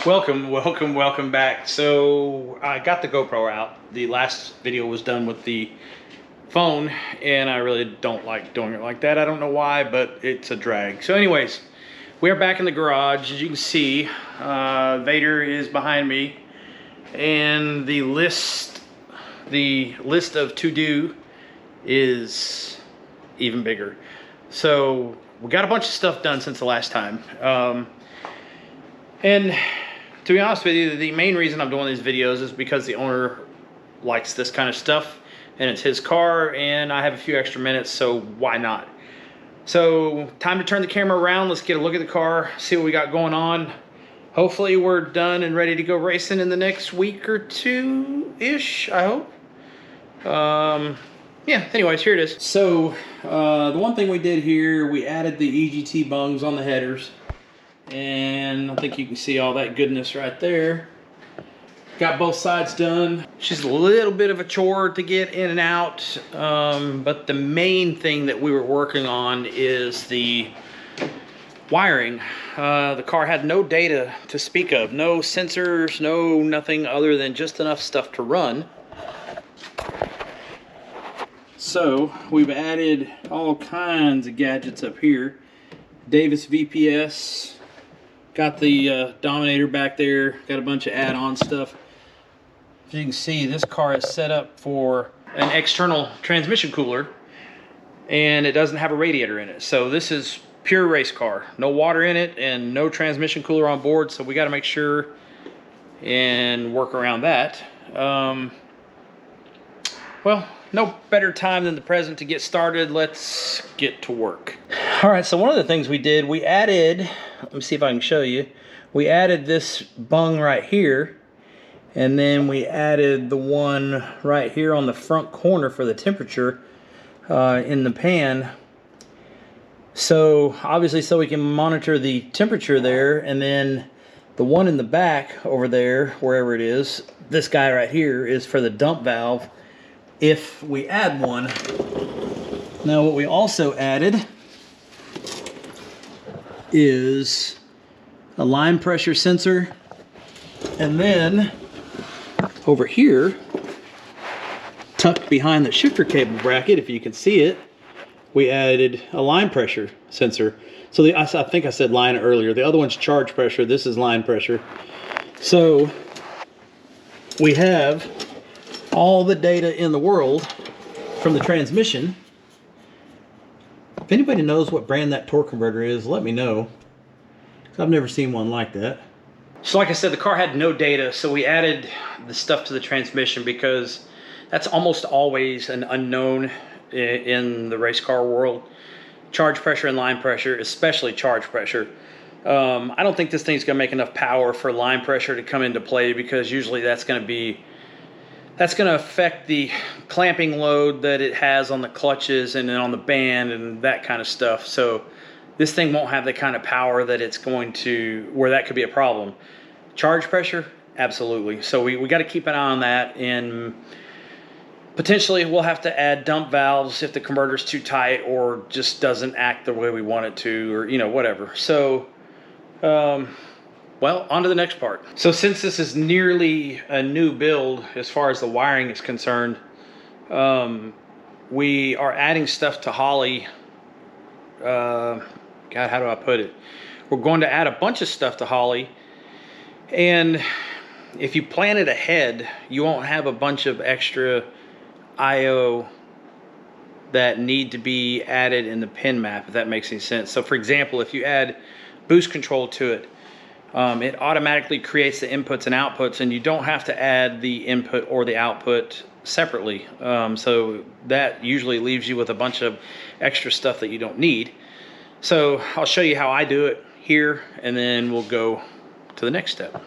Welcome back. So I got the GoPro out. The last video was done with the phone, and I really don't like doing it like that. I don't know why, but it's a drag. So anyways, we are back in the garage. As you can see, Vader is behind me, and the list of to-do is even bigger. So we got a bunch of stuff done since the last time. And to be honest with you, the main reason I'm doing these videos is because the owner likes this kind of stuff, and it's his car, and I have a few extra minutes, so why not? So time to turn the camera around. Let's get a look at the car, see what we got going on. Hopefully we're done and ready to go racing in the next week or two-ish, I hope. Yeah, anyways, here it is. So the one thing we did here, we added the EGT bungs on the headers. And I think you can see all that goodness right there. Got both sides done. It's just a little bit of a chore to get in and out. But the main thing that we were working on is the wiring. The car had no data to speak of. No sensors, nothing other than just enough stuff to run. So we've added all kinds of gadgets up here. Davis VPS. Got the Dominator back there, got a bunch of add-on stuff. As you can see, this car is set up for an external transmission cooler, and it doesn't have a radiator in it. So this is pure race car. No water in it and no transmission cooler on board, so we got to make sure and work around that. Well, no better time than the present to get started. Let's get to work. All right, so one of the things we did, we added, let me see if I can show you. We added this bung right here, and then we added the one right here on the front corner for the temperature in the pan. So obviously, so we can monitor the temperature there, and then the one in the back over there, wherever it is, this guy right here is for the dump valve if we add one. Now what we also added is a line pressure sensor, and then over here, tucked behind the shifter cable bracket, if you can see it, we added a line pressure sensor. So I think I said line earlier. The other one's charge pressure. This is line pressure. So we have all the data in the world from the transmission. If anybody knows what brand that torque converter is, let me know. I've never seen one like that. So like I said, the car had no data, so we added the stuff to the transmission because that's almost always an unknown in the race car world. Charge pressure and line pressure, especially charge pressure. I don't think this thing's gonna make enough power for line pressure to come into play, because usually that's gonna affect the clamping load that it has on the clutches and then on the band and that kind of stuff. So this thing won't have the kind of power that it's going to, where that could be a problem. Charge pressure, absolutely. So we got to keep an eye on that, and potentially we'll have to add dump valves if the converter's too tight or just doesn't act the way we want it to, or whatever. So well, on to the next part. So since this is nearly a new build as far as the wiring is concerned, we are adding stuff to Holley. God, how do I put it? We're going to add a bunch of stuff to Holley, and if you plan it ahead, you won't have a bunch of extra I/O that need to be added in the pin map, if that makes any sense. So for example, if you add boost control to it, it automatically creates the inputs and outputs, and you don't have to add the input or the output separately. So that usually leaves you with a bunch of extra stuff that you don't need. So I'll show you how I do it here, and then we'll go to the next step.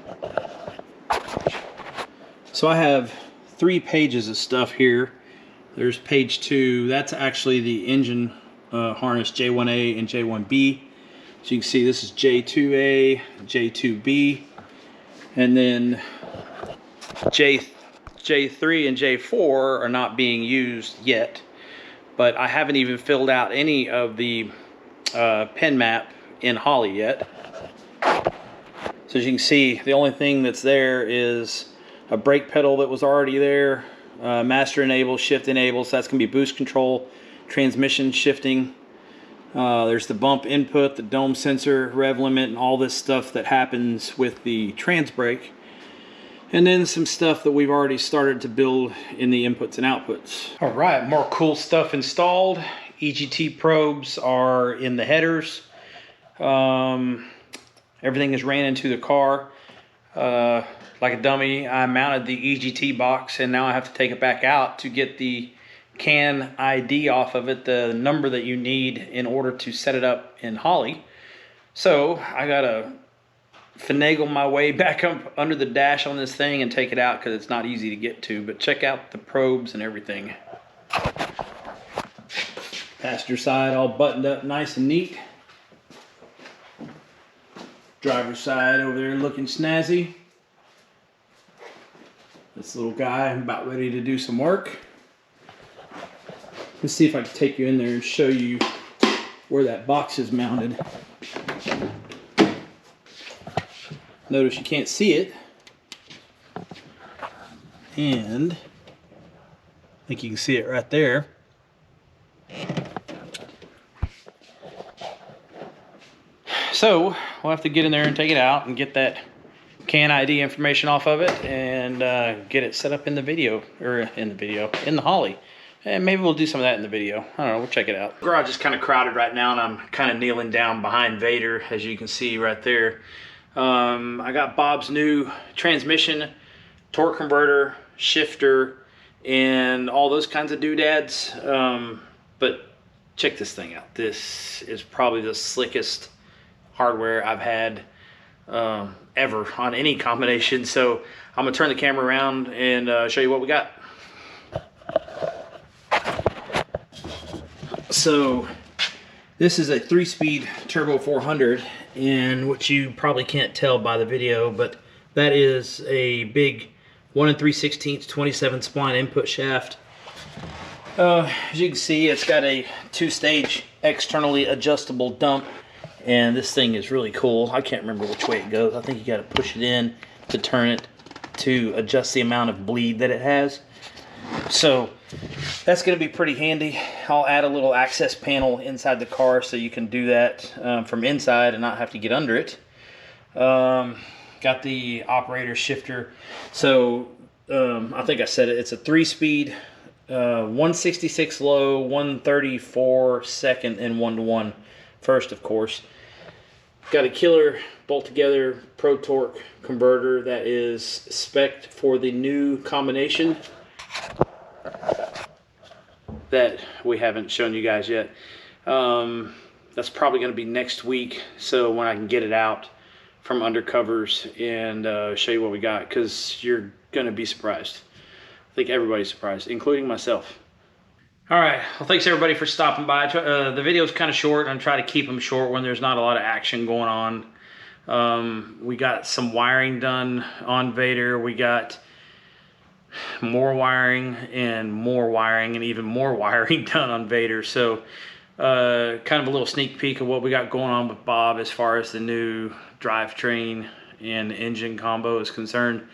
So I have 3 pages of stuff here. There's page 2. That's actually the engine harness J1A and J1B. So you can see this is J2A, J2B, and then J3 and J4 are not being used yet, but I haven't even filled out any of the pin map in Holley yet. So So as you can see, the only thing that's there is a brake pedal that was already there, master enable, shift enable, so that's going to be boost control, transmission shifting. There's the bump input, the dome sensor, rev limit, and all this stuff that happens with the trans brake. And then some stuff that we've already started to build in the inputs and outputs. All right, more cool stuff installed. EGT probes are in the headers. Everything is ran into the car. Like a dummy, I mounted the EGT box, and now I have to take it back out to get the CAN ID off of it, the number that you need in order to set it up in Holley. So I gotta finagle my way back up under the dash on this thing and take it out because it's not easy to get to. But check out the probes and everything. Passenger side all buttoned up nice and neat. Driver's side over there looking snazzy. This little guy about ready to do some work. Let's see if I can take you in there and show you where that box is mounted. Notice you can't see it. And I think you can see it right there. So we'll have to get in there and take it out and get that CAN ID information off of it and get it set up in the video, or in the Holley. And maybe we'll do some of that in the video. I don't know, we'll check it out. The garage is kind of crowded right now, and I'm kind of kneeling down behind Vader, as you can see right there. I got Bob's new transmission, torque converter, shifter, and all those kinds of doodads. But check this thing out. This is probably the slickest hardware I've had ever on any combination. So I'm gonna turn the camera around and show you what we got. So this is a 3-speed turbo 400, and what you probably can't tell by the video, but that is a big 1 3/16 27 spline input shaft. As you can see, it's got a 2-stage externally adjustable dump, and this thing is really cool. I can't remember which way it goes. I think you got to push it in to turn it to adjust the amount of bleed that it has. So that's going to be pretty handy. I'll add a little access panel inside the car so you can do that from inside and not have to get under it. Got the operator shifter. So I think I said it. It's a 3-speed, 166 low, 134 second, and 1-to-1 first, of course. Got a killer bolt together Pro Torque converter that is spec'd for the new combination that we haven't shown you guys yet. That's probably going to be next week, so when I can get it out from under covers and show you what we got, because you're going to be surprised. I think everybody's surprised, including myself. All right, well, thanks everybody for stopping by. The video is kind of short. I'm trying to keep them short when there's not a lot of action going on. We got some wiring done on Vader. We got more wiring and even more wiring done on Vader. So kind of a little sneak peek of what we got going on with Bob as far as the new drivetrain and engine combo is concerned.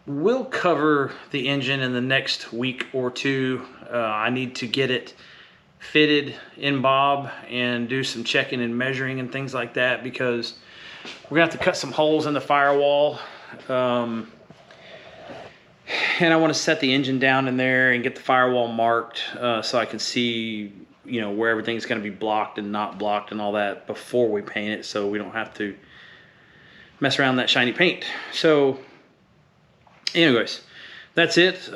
We'll cover the engine in the next week or two. I need to get it fitted in Bob and do some checking and measuring and things like that, because we're gonna have to cut some holes in the firewall. And I want to set the engine down in there and get the firewall marked so I can see, you know, where everything's going to be blocked and not blocked and all that before we paint it, so we don't have to mess around that shiny paint. So anyways, that's it.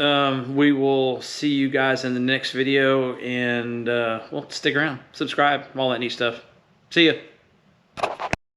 We will see you guys in the next video, and well, stick around, subscribe, all that neat stuff. See ya.